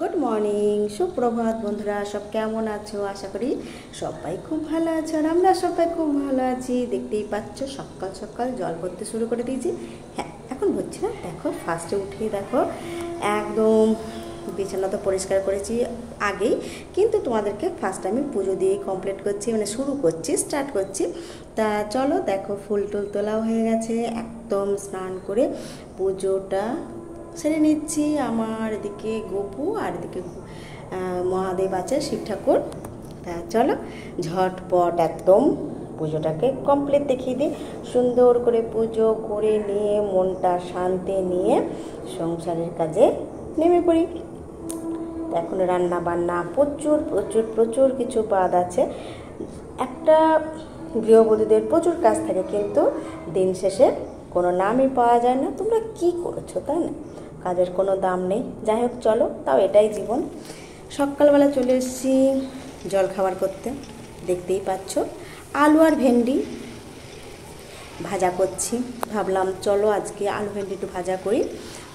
Good morning सुप्रभात बंधुरा सब केमन आछो आशा करी सबाई खूब भालो आछो और आमरा सबाई खूब भालो आछि। देखतेई पाচ্ছো सकाल सकाल जल भरते शुरू करे दिয়েছি। হ্যাঁ এখন হচ্ছে না, দেখো ফার্স্টে উঠে দেখো একদম বিছানা তো পরিষ্কার করেছি আগেই, কিন্তু তোমাদেরকে ফার্স্ট আমি পুজো দিয়ে কমপ্লিট করছি, মানে শুরু করছি, স্টার্ট করছি। তা চলো দেখো ফুল টুল তোলাও হয়ে গেছে, একদম স্নান করে পুজোটা সেরে নিচ্ছি। আমার এদিকে গোপু আর এদিকে মহাদেব আছে, শিব ঠাকুর। তা চলো ঝটপট একদম পুজোটাকে কমপ্লিট দেখিয়ে দিই। সুন্দর করে পুজো করে নিয়ে মনটা শান্তি নিয়ে সংসারের কাজে নেমে পড়ি। এখন রান্না বান্না প্রচুর প্রচুর প্রচুর কিছু বাদ আছে। একটা গৃহবধূদের প্রচুর কাজ থাকে, কিন্তু দিন শেষে কোনো নামই পাওয়া যায় না। তোমরা কি করেছো, তাই না? কাজের কোনো দাম নেই। যাই হোক চলো, তাও এটাই জীবন। সকালবেলা চলে এসেছি জল খাবার করতে, দেখতেই পাচ্ছ আলু আর ভেন্ডি ভাজা করছি। ভাবলাম চলো আজকে আলু ভেন্ডি একটু ভাজা করি,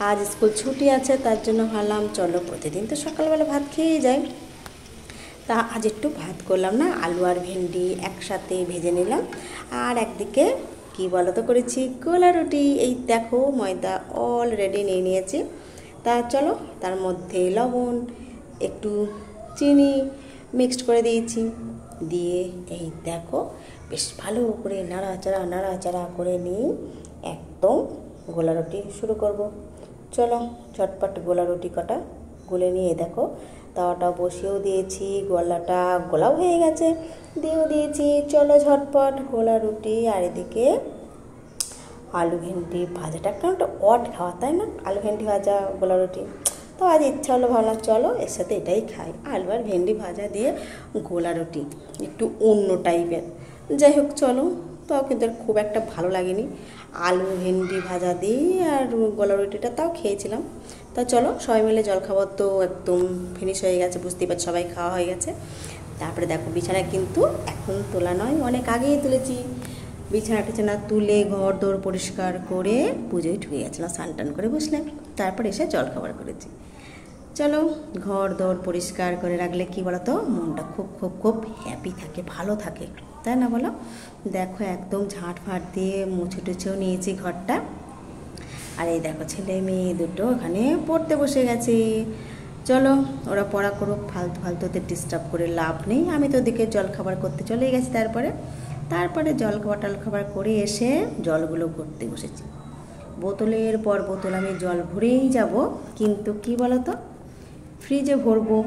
আজ স্কুল ছুটি আছে, তার জন্য ভাবলাম চলো, প্রতিদিন তো সকালবেলা ভাত খেয়েই যাই, তা আজ একটু ভাত করলাম না, আলু আর ভেন্ডি একসাথে ভেজে নিলাম। আর একদিকে কি বলো তো করেছি গোলা রুটি। এই দেখো ময়দা অলরেডি নিয়ে নিয়েছি। তা চলো তার মধ্যে লবণ একটু চিনি মিক্সড করে দিয়েছি, দিয়ে এই দেখো বেশ ভালো করে নাড়াচাড়া করে নিয়ে একদম গোলা রুটি শুরু করব। চলো ঝটপট গোলা রুটি কটা গুলে নিয়ে দেখো তাওয়াটা বসিয়েও দিয়েছি, গোলাটা গোলাও হয়ে গেছে, দিয়েও দিয়েছি। চলো ঝটপট গোলা রুটি আর এদিকে আলু ভেন্ডি ভাজাটা, কারণ একটা অড খাওয়া, তাই না? আলু ভেন্ডি ভাজা গোলা রুটি, তো আজ ইচ্ছা হলো, ভাবলাম চলো এর সাথে এটাই খাই, আলু আর ভেন্ডি ভাজা দিয়ে গোলা রুটি, একটু অন্য টাইপের। যাই হোক চলো, তাও কিন্তু খুব একটা ভালো লাগেনি আলু ভেন্ডি ভাজা দিয়ে আর গোলা রুটিটা, তাও খেয়েছিলাম। তা চলো সবাই মিলে জলখাবার তো একদম ফিনিশ হয়ে গেছে, বুঝতেই পারছি সবাই খাওয়া হয়ে গেছে। তারপরে দেখো বিছানা কিন্তু এখন তোলা নয়, অনেক আগেই তুলেছি। বিছানা টিছানা তুলে ঘর দৌড় পরিষ্কার করে পুজোয় ঢুকে গেছিলাম, স্নান টান করে বসলাম, তারপর এসে জলখাবার করেছি। চলো ঘর দৌড় পরিষ্কার করে রাখলে কি বলো তো, মনটা খুব খুব খুব হ্যাপি থাকে, ভালো থাকে, তাই না বলো? দেখো একদম ঝাঁট ফাট দিয়ে মুছে টুছেও নিয়েছি ঘরটা। আর এই দেখো ছেলে মেয়ে দুটো ওখানে পড়তে বসে গেছে। চলো ওরা পড়া করুক, ফালতু ফালতু ওদের ডিস্টার্ব করে লাভ নেই। আমি তো ওদিকে জলখাবার করতে চলে গেছি। তারপরে জলখাবার করে এসে জলগুলো ভরতে বসেছি। বোতলের পর বোতল আমি জল ভরেই যাব, কিন্তু কি বলো তো, ফ্রিজে ভরবো,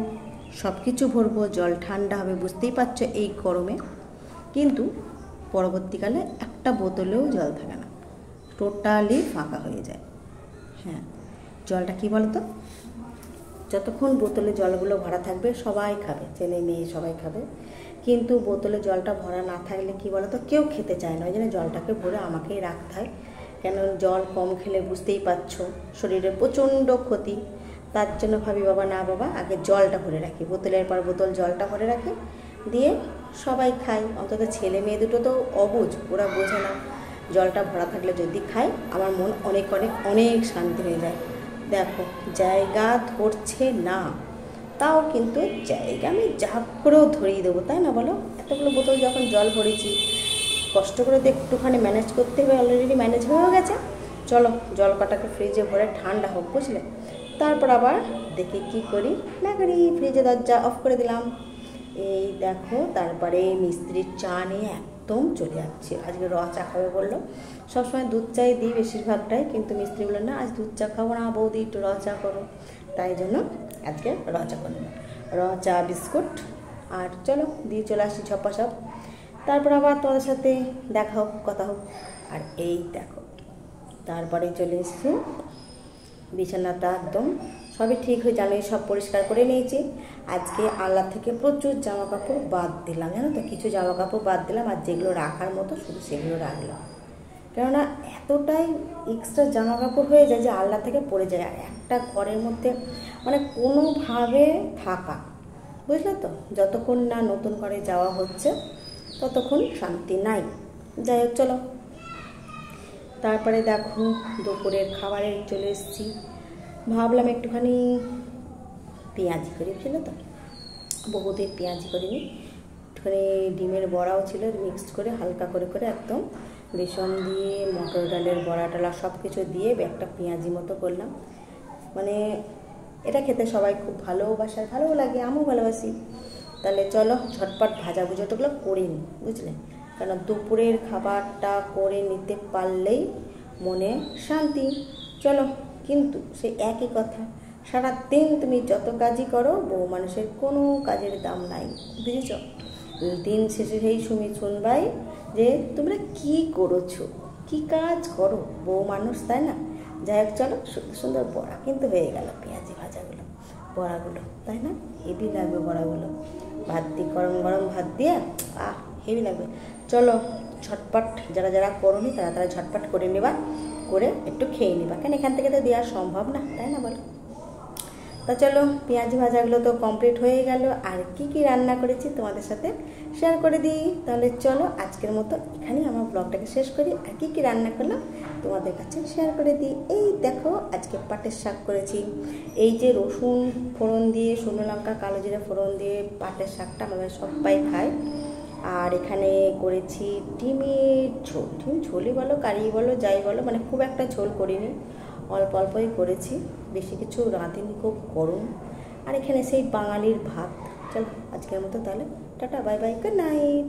সব কিছু ভরবো, জল ঠান্ডা হবে, বুঝতেই পারছো এই গরমে, কিন্তু পরবর্তীকালে একটা বোতলেও জল থাকে না, টোটালি ফাঁকা হয়ে যায়। হ্যাঁ, জলটা কি বলো তো, যতক্ষণ বোতলে জলগুলো ভরা থাকবে সবাই খাবে, ছেলে মেয়ে সবাই খাবে, কিন্তু বোতলে জলটা ভরা না থাকলে কি বলো তো, কেউ খেতে চায় না। ওই জন্য জলটাকে ভরে আমাকেই রাখতে হয়, কেন জল কম খেলে বুঝতেই পারছো শরীরে প্রচণ্ড ক্ষতি। তার জন্য ভাবি বাবা না বাবা, আগে জলটা ভরে রাখি, বোতলের পর বোতল জলটা ভরে রাখি, দিয়ে সবাই খাই। অন্তত ছেলে মেয়ে দুটো তো অবুঝ, ওরা বোঝে না, জলটা ভরা থাকলে যদি খাই আমার মন অনেক অনেক অনেক শান্তি হয়ে যায়। দেখো জায়গা ধরছে না, তাও কিন্তু জায়গা আমি যা করেও ধরিয়ে দেবো, তাই না বলো? এতগুলো বোতল যখন জল ভরেছি, কষ্ট করে তো একটুখানি ম্যানেজ করতে হবে, অলরেডি ম্যানেজ হয়েও গেছে। চলো জল কটাকে ফ্রিজে ভরে ঠান্ডা হোক, বুঝলে? তারপর আবার দেখি কি করি না করি, ফ্রিজে দরজা অফ করে দিলাম। এই দেখো তারপরে মিস্ত্রির চা নিয়ে একদম চলে যাচ্ছে। আজকে র চা খাবে বললো, সবসময় দুধ চাই দিই বেশিরভাগটাই, কিন্তু মিস্ত্রি বললো না আজ দুধ চা খাবো না বৌদি, একটু র চা করো, তাই জন্য আজকে র চা করবো, র চা বিস্কুট। আর চলো দিয়ে চলে আসি সব। তারপর আবার তোমাদের সাথে দেখা হোক, কথা হোক। আর এই দেখো তারপরে চলে এসেছি, বিছানাটা একদম সবই ঠিক হয়ে জানো, সব পরিষ্কার করে নিয়েছি। আজকে আল্লাহ থেকে প্রচুর জামা কাপড় বাদ দিলাম, জানো তো, কিছু জামা কাপড় বাদ দিলাম, আর যেগুলো রাখার মতো শুধু সেগুলো রাখলাম। কেননা এতটাই এক্সট্রা জামা কাপড় হয়ে যায় যে আল্লাহ থেকে পড়ে যায়, আর একটা ঘরের মধ্যে মানে কোনোভাবে থাকা, বুঝলে তো? যতক্ষণ না নতুন ঘরে যাওয়া হচ্ছে ততক্ষণ শান্তি নাই। যাই হোক চলো, তারপরে দেখো দুপুরের খাবারে চলে এসেছি। ভাবলাম একটুখানি পেঁয়াজি করেছিল তো, বহুদিন পেঁয়াজি করিনি। একটুখানি ডিমের বড়াও ছিল, মিক্সড করে হালকা করে করে একদম বেসন দিয়ে মটর ডালের বড়া টলা সব কিছু দিয়ে একটা পেঁয়াজি মতো করলাম। মানে এটা খেতে সবাই খুব ভালোবাসে, ভালোও লাগে, আমিও ভালোবাসি। তাহলে চলো ঝটপট ভাজা ভুজাটাগুলো করে নিই, বুঝলে? কারণ দুপুরের খাবারটা করে নিতে পারলেই মনে শান্তি। চলো, কিন্তু সেই একই কথা, সারাদিন তুমি যত কাজই করো, বউ মানুষের কোনো কাজের দাম নাই, বুঝেছ? দিন শেষে সেই শুনবাই যে তোমরা কি করেছো, কি কাজ করো বউ মানুষ, তাই না? যাই হোক, চলো, সুন্দর সুন্দর বড়া কিন্তু হয়ে গেল, পেঁয়াজি ভাজাগুলো, বড়াগুলো, তাই না? হেভি লাগবে বড়াগুলো, ভাত দিয়ে, গরম গরম ভাত দিয়ে, হেভি লাগবে। চলো ঝটপট, যারা যারা করোনি তারা তারা ঝটপট করে নেবা, করে একটু খেয়ে নেবা, কেন এখান থেকে তো দেওয়া সম্ভব না, তাই না বলো? তা চলো, পেঁয়াজি ভাজাগুলো তো কমপ্লিট হয়ে গেল। আর কি কি রান্না করেছি তোমাদের সাথে শেয়ার করে দিই। তাহলে চলো আজকের মতো এখানেই আমার ব্লগটাকে শেষ করি। আর কি কি রান্না করলাম তোমাদের কাছে শেয়ার করে দিই। এই দেখো, আজকে পাটের শাক করেছি। এই যে রসুন ফোড়ন দিয়ে, শুকনো লঙ্কা কালো জিরে ফোড়ন দিয়ে পাটের শাকটা আমাদের সবাই খায়। আর এখানে করেছি ডিমের ঝোল, ডিম ঝোলই বলো, কারি বলো, যাই বলো, মানে খুব একটা ঝোল করিনি, অল্প অল্পই করেছি, বেশি কিছু রাঁধিনি, খুব গরম। আর এখানে সেই বাঙালির ভাত। চলো আজকের মতো তাহলে tata, bye bye, good night.